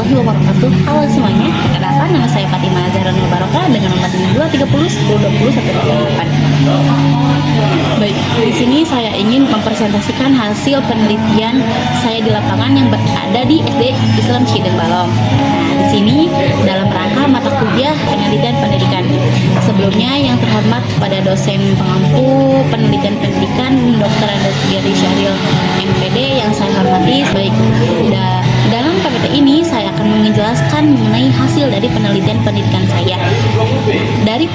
warahmatullahi wabarakatuh. Halo semuanya, perkenalkan nama saya Fatimah Zahra Nur Barokah dengan nomor 230 1020 128. Baik, di sini saya ingin mempresentasikan hasil penelitian saya di lapangan yang berada di SD Islam Cideng Balong. Nah, di sini dalam rangka mata kuliah penelitian pendidikan. Sebelumnya yang terhormat kepada dosen pengampu penelitian pendidikan Dr. Andes Giri Syahril MPD yang saya hormati. Baik, dalam PPT ini saya akan menjelaskan mengenai hasil dari penelitian pendidikan saya. Dari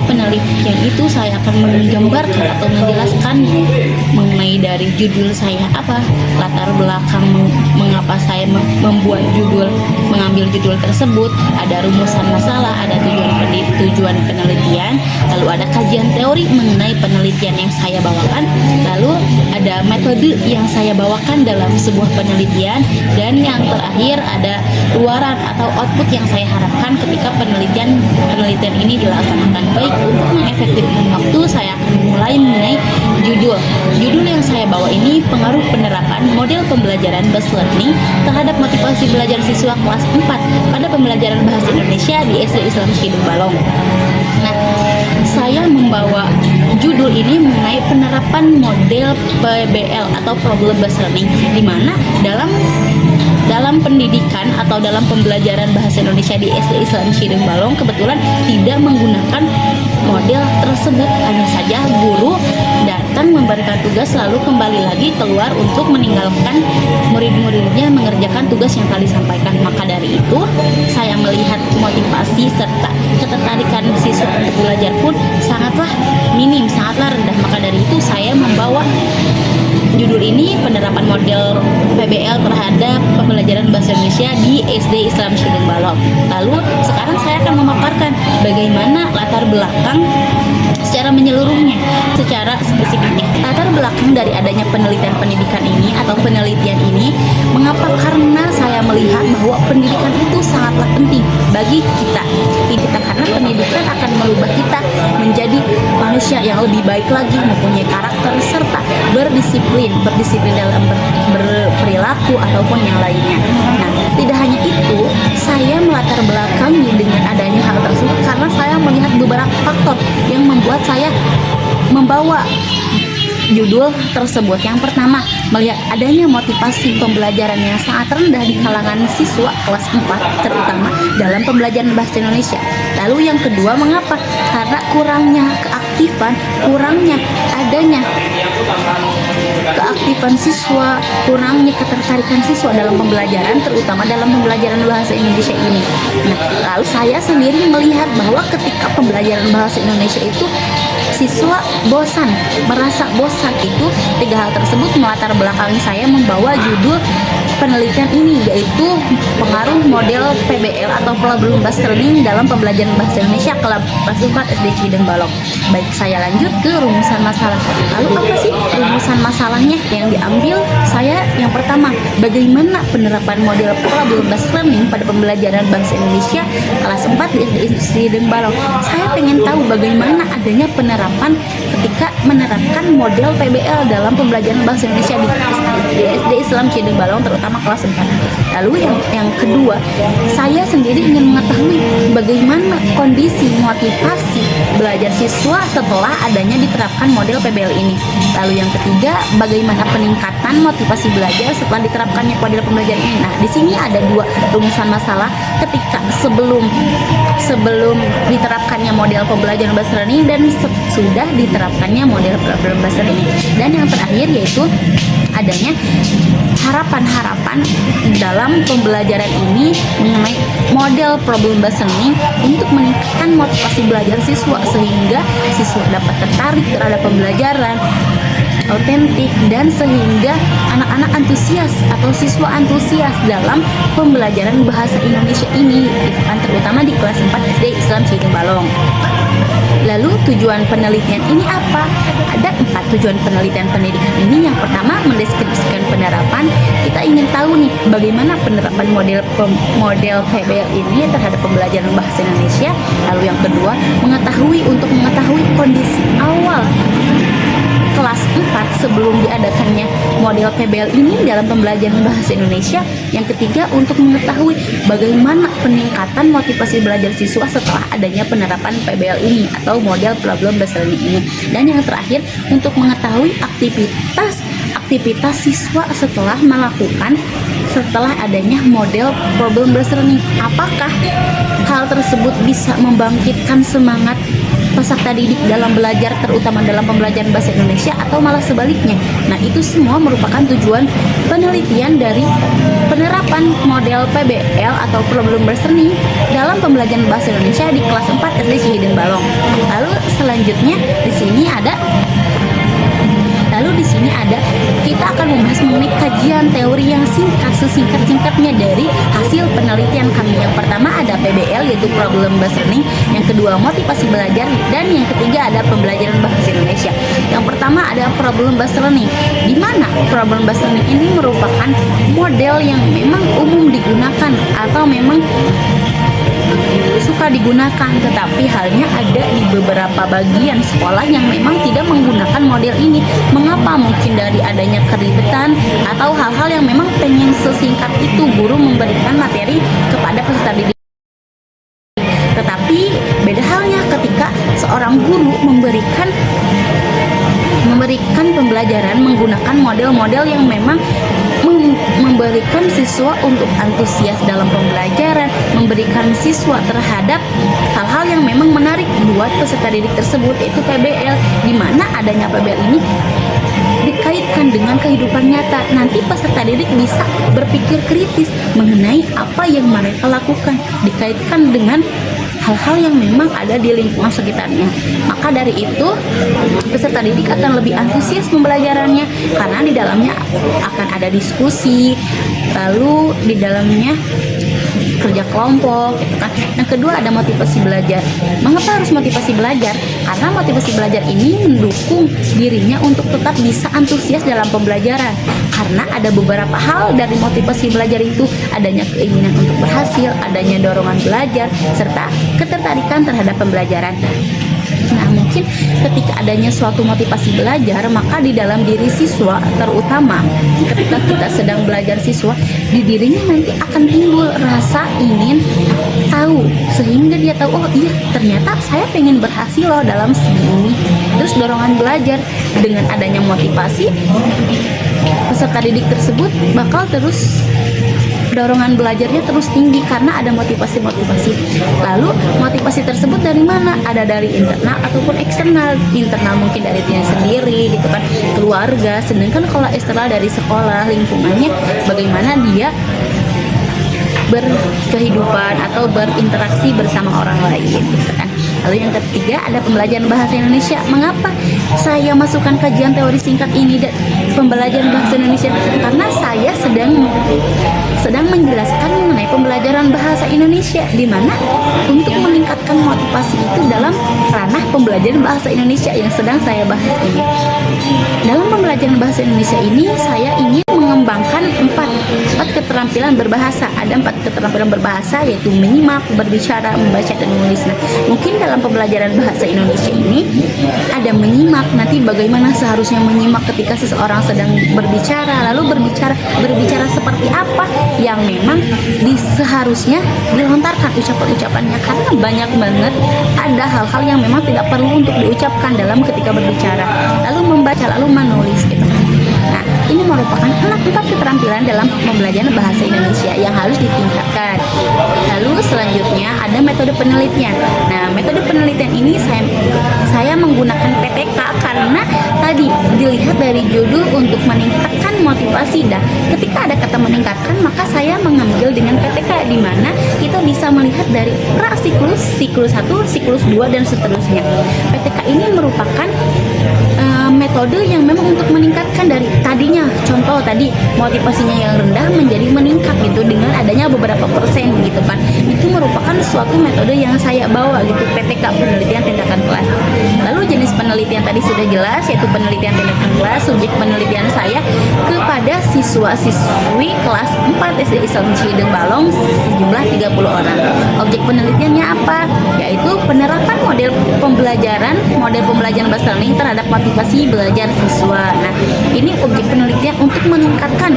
penelitian itu saya akan menggambarkan atau menjelaskan mengenai dari judul saya apa, latar belakang mengapa saya mengambil judul tersebut, ada rumusan masalah, ada tujuan penelitian, lalu ada kajian teori mengenai penelitian yang saya bawakan, lalu ada metode yang saya bawakan dalam sebuah penelitian, dan yang terakhir ada luaran atau output yang saya harapkan ketika penelitian ini dilaksanakan. Baik, untuk mengefektifkan waktu saya akan mulai mengenai judul yang saya bawa ini, pengaruh penerapan model pembelajaran based learning terhadap motivasi belajar siswa kelas 4 pada pembelajaran bahasa Indonesia di SD Islam Cideng Balong. Nah, saya membawa judul ini mengenai penerapan model PBL atau problem based learning, di mana dalam pendidikan atau dalam pembelajaran bahasa Indonesia di SD Islam Cideng Balong kebetulan tidak menggunakan model tersebut. Hanya saja guru datang memberikan tugas lalu kembali lagi keluar untuk meninggalkan murid-muridnya mengerjakan tugas yang telah disampaikan. Maka dari itu saya melihat motivasi serta ketertarikan siswa untuk belajar pun sangatlah minim, sangatlah rendah. Maka dari itu saya membawa judul ini, penerapan model PBL terhadap pembelajaran bahasa Indonesia di SD Islam Cideng Balong. Lalu sekarang saya akan memaparkan bagaimana latar belakang secara menyeluruhnya, secara spesifiknya. Latar belakang dari adanya penelitian pendidikan ini atau penelitian ini, mengapa? Karena saya melihat bahwa pendidikan itu sangatlah penting bagi kita. Karena pendidikan akan merubah kita menjadi manusia yang lebih baik lagi, mempunyai karakter serta berdisiplin dalam berperilaku ataupun yang lainnya. Nah, tidak hanya itu, saya melatar belakangi dengan adanya hal tersebut karena saya melihat beberapa faktor yang membuat saya membawa judul tersebut. Yang pertama, melihat adanya motivasi pembelajaran yang sangat rendah di kalangan siswa kelas 4 terutama dalam pembelajaran bahasa Indonesia. Lalu yang kedua, mengapa? Karena kurangnya keaktifan siswa, kurangnya ketertarikan siswa dalam pembelajaran, terutama dalam pembelajaran bahasa Indonesia ini. Nah, lalu saya sendiri melihat bahwa ketika pembelajaran bahasa Indonesia itu siswa merasa bosan. Itu tiga hal tersebut melatar belakangi saya membawa judul penelitian ini, yaitu pengaruh model PBL atau problem based learning dalam pembelajaran bahasa Indonesia kelas 4 SD Cideng Balong. Baik, saya lanjut ke rumusan masalah. Lalu apa sih rumusan masalahnya yang diambil? Saya yang pertama, bagaimana penerapan model problem based learning pada pembelajaran bahasa Indonesia kelas 4 di SD Cideng Balong. Saya pengen tahu bagaimana adanya penerapan ketika menerapkan model PBL dalam pembelajaran bahasa Indonesia di SD Islam Cideng Balong terutama kelas 4. Lalu yang kedua, saya sendiri ingin mengetahui bagaimana kondisi motivasi belajar siswa setelah adanya diterapkan model PBL ini. Lalu yang ketiga, bagaimana peningkatan motivasi belajar setelah diterapkannya model pembelajaran ini. Nah, di sini ada dua rumusan masalah ketika sebelum diterapkannya model pembelajaran bahasa learning dan sudah diterapkannya model problem bahasa learning. Dan yang terakhir yaitu adanya harapan-harapan dalam pembelajaran ini mengenai model problem based learning untuk meningkatkan motivasi belajar siswa sehingga siswa dapat tertarik terhadap pembelajaran autentik dan sehingga anak-anak antusias atau siswa antusias dalam pembelajaran bahasa Indonesia ini, terutama di kelas 4 SD Islam Cideng Balong. Lalu tujuan penelitian ini apa? Ada 4 tujuan penelitian pendidikan ini. Yang pertama, mendeskripsikan penerapan. Kita ingin tahu nih bagaimana penerapan model PBL ini terhadap pembelajaran bahasa Indonesia. Lalu yang kedua, mengetahui kondisi awal kelas 4 sebelum diadakannya model PBL ini dalam pembelajaran bahasa Indonesia. Yang ketiga, untuk mengetahui bagaimana peningkatan motivasi belajar siswa setelah adanya penerapan PBL ini atau model problem based learning ini. Dan yang terakhir, untuk mengetahui aktivitas siswa setelah adanya model problem based learning. Apakah hal tersebut bisa membangkitkan semangat peserta didik dalam belajar, terutama dalam pembelajaran bahasa Indonesia, atau malah sebaliknya? Nah, itu semua merupakan tujuan penelitian dari penerapan model PBL atau problem based learning dalam pembelajaran bahasa Indonesia di kelas 4 SD Cihideng Balong. Lalu selanjutnya di sini ada kita akan membahas mengenai kajian teori yang sesingkat-singkatnya dari hasil penelitian kami. Yang pertama ada PBL, yaitu problem based learning. Yang kedua motivasi belajar, dan yang ketiga ada pembelajaran bahasa Indonesia. Yang pertama ada problem based learning, di mana problem based learning ini merupakan model yang memang umum digunakan atau memang suka digunakan, tetapi halnya ada di beberapa bagian sekolah yang memang tidak menggunakan model ini. Mengapa? Mungkin dari adanya keribetan atau hal-hal yang memang pengen sesingkat itu guru memberikan materi kepada peserta didik. Tetapi beda halnya ketika seorang guru memberikan pembelajaran menggunakan model-model yang memang memberikan siswa untuk antusias dalam pembelajaran, memberikan siswa terhadap hal-hal yang memang menarik buat peserta didik tersebut, yaitu PBL, di mana adanya PBL ini dikaitkan dengan kehidupan nyata. Nanti peserta didik bisa berpikir kritis mengenai apa yang mereka lakukan, dikaitkan dengan hal-hal yang memang ada di lingkungan sekitarnya. Maka dari itu peserta didik akan lebih antusias pembelajarannya, karena di dalamnya akan ada diskusi, lalu di dalamnya kerja kelompok gitu kan. Yang kedua ada motivasi belajar. Mengapa harus motivasi belajar? Karena motivasi belajar ini mendukung dirinya untuk tetap bisa antusias dalam pembelajaran. Karena ada beberapa hal dari motivasi belajar itu, adanya keinginan untuk berhasil, adanya dorongan belajar, serta ketertarikan terhadap pembelajaran. Nah, mungkin ketika adanya suatu motivasi belajar, maka di dalam diri siswa, terutama ketika kita sedang belajar siswa, di dirinya nanti akan timbul rasa ingin tahu, sehingga dia tahu, oh iya ternyata saya pengen berhasil loh dalam segini. Terus dorongan belajar, dengan adanya motivasi, peserta didik tersebut bakal terus dorongan belajarnya terus tinggi karena ada motivasi-motivasi. Lalu motivasi tersebut dari mana? Ada dari internal ataupun eksternal. Internal mungkin dari diri sendiri gitu kan, keluarga. Sedangkan kalau eksternal dari sekolah, lingkungannya, bagaimana dia berkehidupan atau berinteraksi bersama orang lain gitu kan. Lalu yang ketiga ada pembelajaran bahasa Indonesia. Mengapa saya masukkan kajian teori singkat ini dan pembelajaran bahasa Indonesia? Karena saya sedang menjelaskan mengenai pembelajaran bahasa Indonesia, di mana untuk meningkatkan motivasi itu dalam ranah pembelajaran bahasa Indonesia yang sedang saya bahas ini. Dalam pembelajaran bahasa Indonesia ini saya ingin mengembangkan empat keterampilan berbahasa. Ada 4 keterampilan berbahasa, yaitu menyimak, berbicara, membaca, dan menulis. Nah, mungkin dalam pembelajaran bahasa Indonesia ini ada menyimak. Nanti bagaimana seharusnya menyimak ketika seseorang sedang berbicara, lalu berbicara seperti apa yang memang seharusnya dilontarkan ucapan-ucapannya, karena banyak banget ada hal-hal yang memang tidak perlu untuk diucapkan dalam ketika berbicara. Lalu membaca, lalu menulis gitu. Nah, ini merupakan 4 keterampilan dalam pembelajaran bahasa Indonesia yang harus ditingkatkan. Lalu selanjutnya ada metode penelitian. Nah, metode penelitian ini saya menggunakan PTK karena tadi dilihat dari judul untuk meningkatkan motivasi. Dan ketika ada kata meningkatkan, maka saya mengambil dengan PTK, di mana kita bisa melihat dari siklus 1, siklus 2, dan seterusnya. PTK ini merupakan metode yang memang untuk meningkatkan dari tadinya, contoh tadi motivasinya yang rendah menjadi meningkat gitu dengan adanya beberapa persen gitu kan. Itu merupakan suatu metode yang saya bawa gitu, PTK, penelitian tindakan kelas. Lalu jenis penelitian tadi sudah jelas, yaitu penelitian tindakan kelas. Subjek penelitian saya kepada siswa-siswi kelas 4 SD Islam Cihideng Balong sejumlah 30 orang. Objek penelitiannya apa? Yaitu penerapan model pembelajaran bahasa learning terhadap motivasi belajar belajar siswa. Nah, ini objek penelitian untuk meningkatkan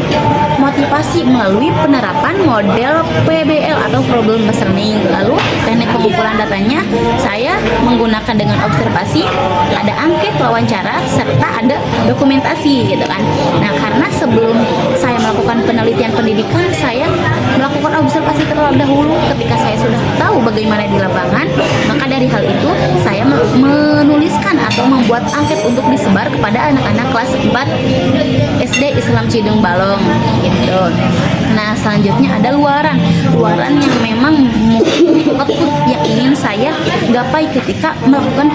motivasi melalui penerapan model PBL atau problem based learning. Lalu teknik pengumpulan datanya saya menggunakan dengan observasi, ada angket, wawancara, serta ada dokumentasi gitu kan. Nah, karena sebelum saya melakukan penelitian pendidikan, saya melakukan observasi terlebih dahulu. Ketika saya sudah tahu bagaimana di lapangan, maka dari hal itu saya menuliskan atau membuat angket untuk disebar kepada anak-anak kelas 4 SD Islam Cideng Balong gitu. Nah, selanjutnya ada luaran yang memang output yang ingin saya gapai ketika melakukan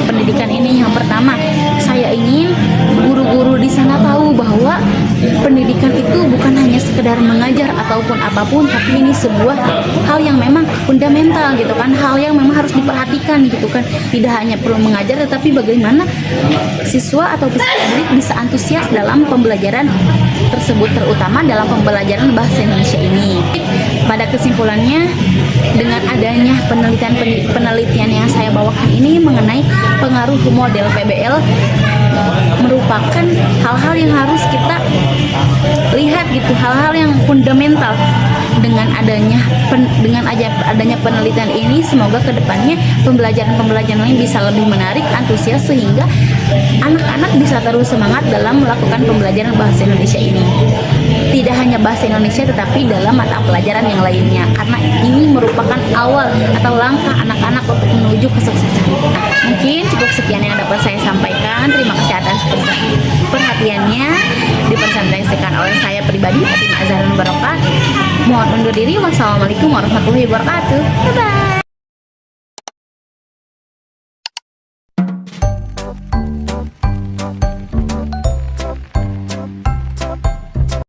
pendidikan ini. Yang pertama, saya ingin guru-guru di sana tahu bahwa pendidikan itu bukan hanya sekedar mengajar ataupun apapun, tapi ini sebuah hal yang memang fundamental gitu kan, hal yang memang harus diperhatikan gitu kan. Tidak hanya perlu mengajar, tetapi bagaimana siswa atau peserta didik bisa antusias dalam pembelajaran tersebut, terutama dalam pembelajaran bahasa Indonesia ini. Pada kesimpulannya, dengan adanya penelitian yang saya bawakan ini mengenai pengaruh model PBL merupakan hal-hal yang harus kita lihat gitu, hal-hal yang fundamental. Dengan adanya penelitian ini, semoga kedepannya pembelajaran ini bisa lebih menarik, antusias, sehingga anak-anak bisa terus semangat dalam melakukan pembelajaran bahasa Indonesia ini. Tidak hanya bahasa Indonesia, tetapi dalam mata pelajaran yang lainnya, karena ini merupakan awal atau langkah anak-anak untuk menuju kesuksesan. Nah, mungkin cukup sekian yang dapat saya sampaikan. Terima kasih atas perhatiannya. Dipresentasikan oleh saya pribadi, Fatimah Azharun Barokah. Mohon undur diri. Wassalamualaikum warahmatullahi wabarakatuh. Bye bye.